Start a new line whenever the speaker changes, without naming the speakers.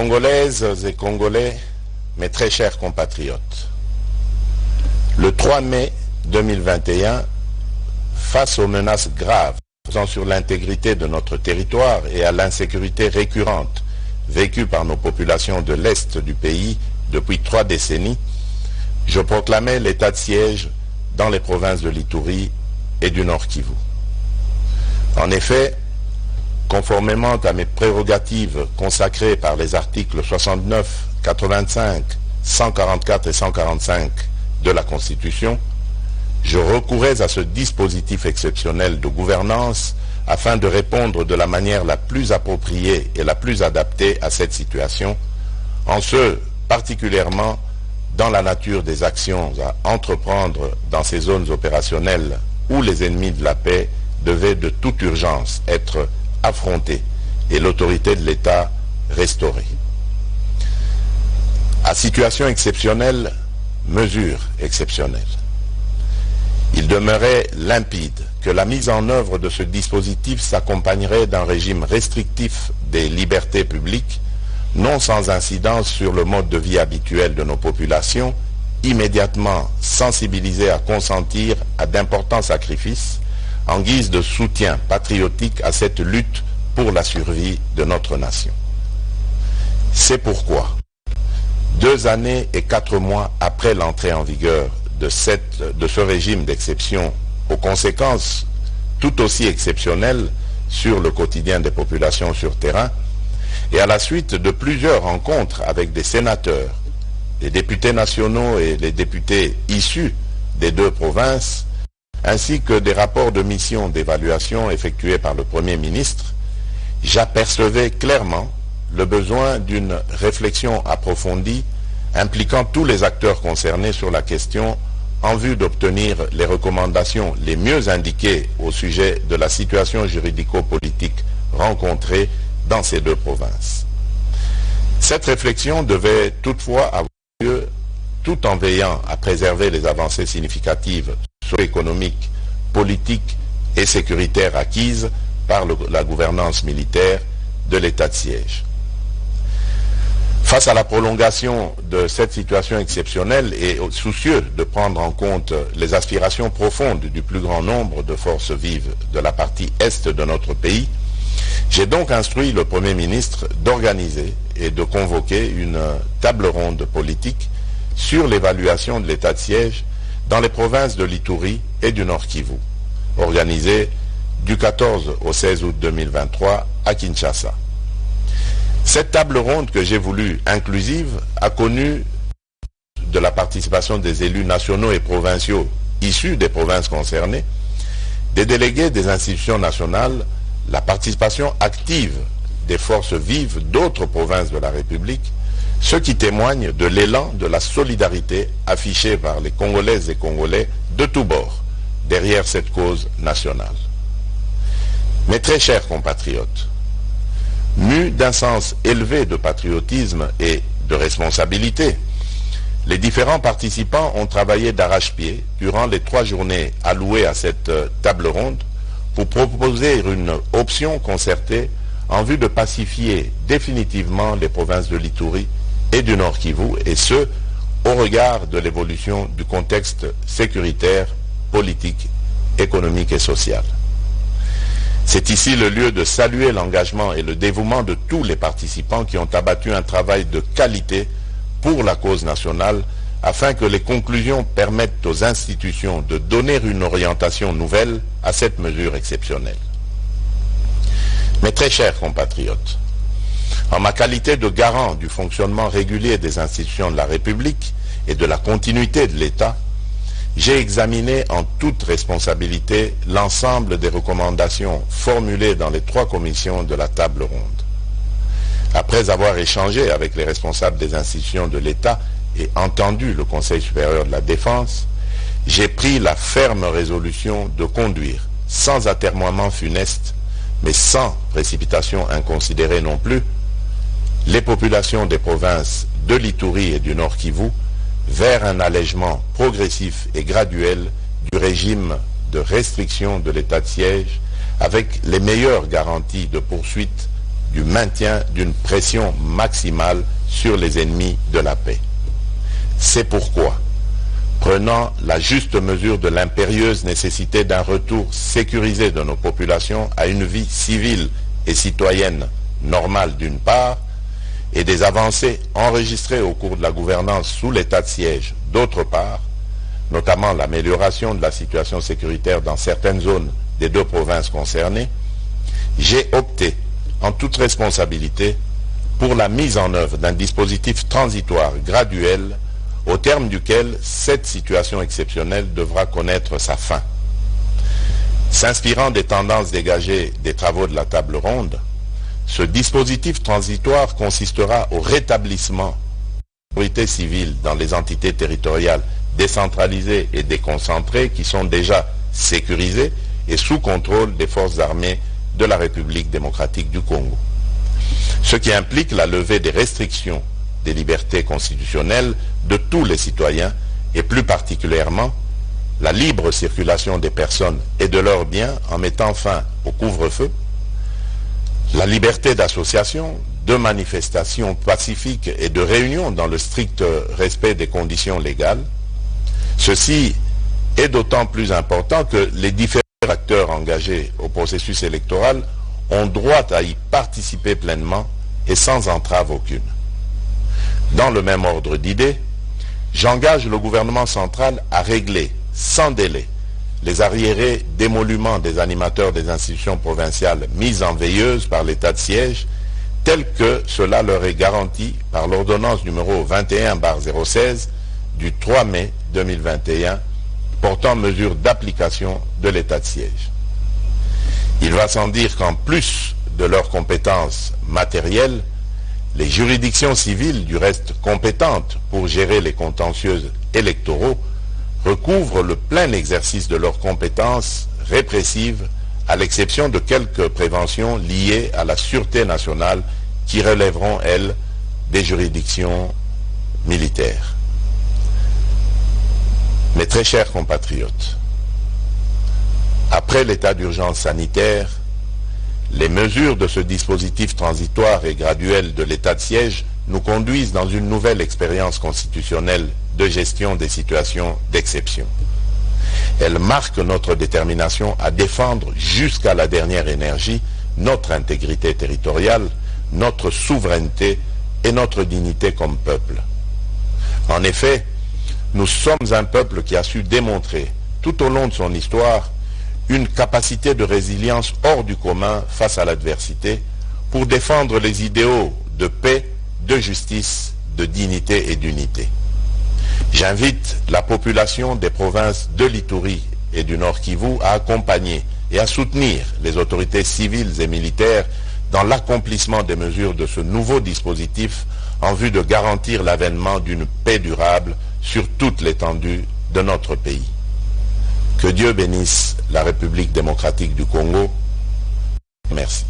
Congolaises et Congolais, mes très chers compatriotes, le 3 mai 2021, face aux menaces graves pesant sur l'intégrité de notre territoire et à l'insécurité récurrente vécue par nos populations de l'Est du pays depuis 3 décennies, je proclamais l'état de siège dans les provinces de l'Ituri et du Nord Kivu. En effet, conformément à mes prérogatives consacrées par les articles 69, 85, 144 et 145 de la Constitution, je recourais à ce dispositif exceptionnel de gouvernance afin de répondre de la manière la plus appropriée et la plus adaptée à cette situation, en ce particulièrement dans la nature des actions à entreprendre dans ces zones opérationnelles où les ennemis de la paix devaient de toute urgence être affrontés et l'autorité de l'État restaurée. À situation exceptionnelle, mesure exceptionnelle. Il demeurait limpide que la mise en œuvre de ce dispositif s'accompagnerait d'un régime restrictif des libertés publiques, non sans incidence sur le mode de vie habituel de nos populations, immédiatement sensibilisées à consentir à d'importants sacrifices en guise de soutien patriotique à cette lutte pour la survie de notre nation. C'est pourquoi, 2 années et 4 mois après l'entrée en vigueur de ce régime d'exception, aux conséquences tout aussi exceptionnelles sur le quotidien des populations sur terrain, et à la suite de plusieurs rencontres avec des sénateurs, les députés nationaux et les députés issus des 2 provinces, ainsi que des rapports de mission d'évaluation effectués par le Premier ministre, j'apercevais clairement le besoin d'une réflexion approfondie impliquant tous les acteurs concernés sur la question en vue d'obtenir les recommandations les mieux indiquées au sujet de la situation juridico-politique rencontrée dans ces 2 provinces. Cette réflexion devait toutefois avoir lieu tout en veillant à préserver les avancées significatives socio-économiques, politiques et sécuritaires acquises par la gouvernance militaire de l'état de siège. Face à la prolongation de cette situation exceptionnelle et soucieux de prendre en compte les aspirations profondes du plus grand nombre de forces vives de la partie est de notre pays, j'ai donc instruit le Premier ministre d'organiser et de convoquer une table ronde politique sur l'évaluation de l'état de siège dans les provinces de l'Ituri et du Nord Kivu, organisée du 14 au 16 août 2023 à Kinshasa. Cette table ronde que j'ai voulu inclusive a connu de la participation des élus nationaux et provinciaux issus des provinces concernées, des délégués des institutions nationales, la participation active des forces vives d'autres provinces de la République, ce qui témoigne de l'élan de la solidarité affichée par les Congolaises et Congolais de tous bords derrière cette cause nationale. Mes très chers compatriotes, mus d'un sens élevé de patriotisme et de responsabilité, les différents participants ont travaillé d'arrache-pied durant les 3 journées allouées à cette table ronde pour proposer une option concertée en vue de pacifier définitivement les provinces de l'Ituri et du Nord Kivu, et ce, au regard de l'évolution du contexte sécuritaire, politique, économique et social. C'est ici le lieu de saluer l'engagement et le dévouement de tous les participants qui ont abattu un travail de qualité pour la cause nationale afin que les conclusions permettent aux institutions de donner une orientation nouvelle à cette mesure exceptionnelle. Mes très chers compatriotes, en ma qualité de garant du fonctionnement régulier des institutions de la République et de la continuité de l'État, j'ai examiné en toute responsabilité l'ensemble des recommandations formulées dans les 3 commissions de la table ronde. Après avoir échangé avec les responsables des institutions de l'État et entendu le Conseil supérieur de la Défense, j'ai pris la ferme résolution de conduire, sans atermoiement funeste, mais sans précipitation inconsidérée non plus, les populations des provinces de l'Ituri et du Nord Kivu vers un allègement progressif et graduel du régime de restriction de l'état de siège avec les meilleures garanties de poursuite du maintien d'une pression maximale sur les ennemis de la paix. C'est pourquoi, prenant la juste mesure de l'impérieuse nécessité d'un retour sécurisé de nos populations à une vie civile et citoyenne normale d'une part, et des avancées enregistrées au cours de la gouvernance sous l'état de siège d'autre part, notamment l'amélioration de la situation sécuritaire dans certaines zones des deux provinces concernées, j'ai opté, en toute responsabilité, pour la mise en œuvre d'un dispositif transitoire graduel au terme duquel cette situation exceptionnelle devra connaître sa fin. S'inspirant des tendances dégagées des travaux de la table ronde, ce dispositif transitoire consistera au rétablissement de l'autorité civile dans les entités territoriales décentralisées et déconcentrées qui sont déjà sécurisées et sous contrôle des forces armées de la République démocratique du Congo. Ce qui implique la levée des restrictions des libertés constitutionnelles de tous les citoyens et plus particulièrement la libre circulation des personnes et de leurs biens en mettant fin au couvre-feu, la liberté d'association, de manifestation pacifique et de réunion dans le strict respect des conditions légales. Ceci est d'autant plus important que les différents acteurs engagés au processus électoral ont droit à y participer pleinement et sans entrave aucune. Dans le même ordre d'idées, j'engage le gouvernement central à régler sans délai les arriérés d'émoluments des animateurs des institutions provinciales mises en veilleuse par l'état de siège, tel que cela leur est garanti par l'ordonnance numéro 21/016 du 3 mai 2021 portant mesures d'application de l'état de siège. Il va sans dire qu'en plus de leurs compétences matérielles, les juridictions civiles, du reste compétentes pour gérer les contentieux électoraux, recouvrent le plein exercice de leurs compétences répressives, à l'exception de quelques préventions liées à la sûreté nationale qui relèveront, elles, des juridictions militaires. Mes très chers compatriotes, après l'état d'urgence sanitaire, les mesures de ce dispositif transitoire et graduel de l'état de siège nous conduisent dans une nouvelle expérience constitutionnelle de gestion des situations d'exception. Elles marquent notre détermination à défendre jusqu'à la dernière énergie notre intégrité territoriale, notre souveraineté et notre dignité comme peuple. En effet, nous sommes un peuple qui a su démontrer, tout au long de son histoire, une capacité de résilience hors du commun face à l'adversité pour défendre les idéaux de paix, de justice, de dignité et d'unité. J'invite la population des provinces de l'Ituri et du Nord Kivu à accompagner et à soutenir les autorités civiles et militaires dans l'accomplissement des mesures de ce nouveau dispositif en vue de garantir l'avènement d'une paix durable sur toute l'étendue de notre pays. Que Dieu bénisse la République démocratique du Congo. Merci.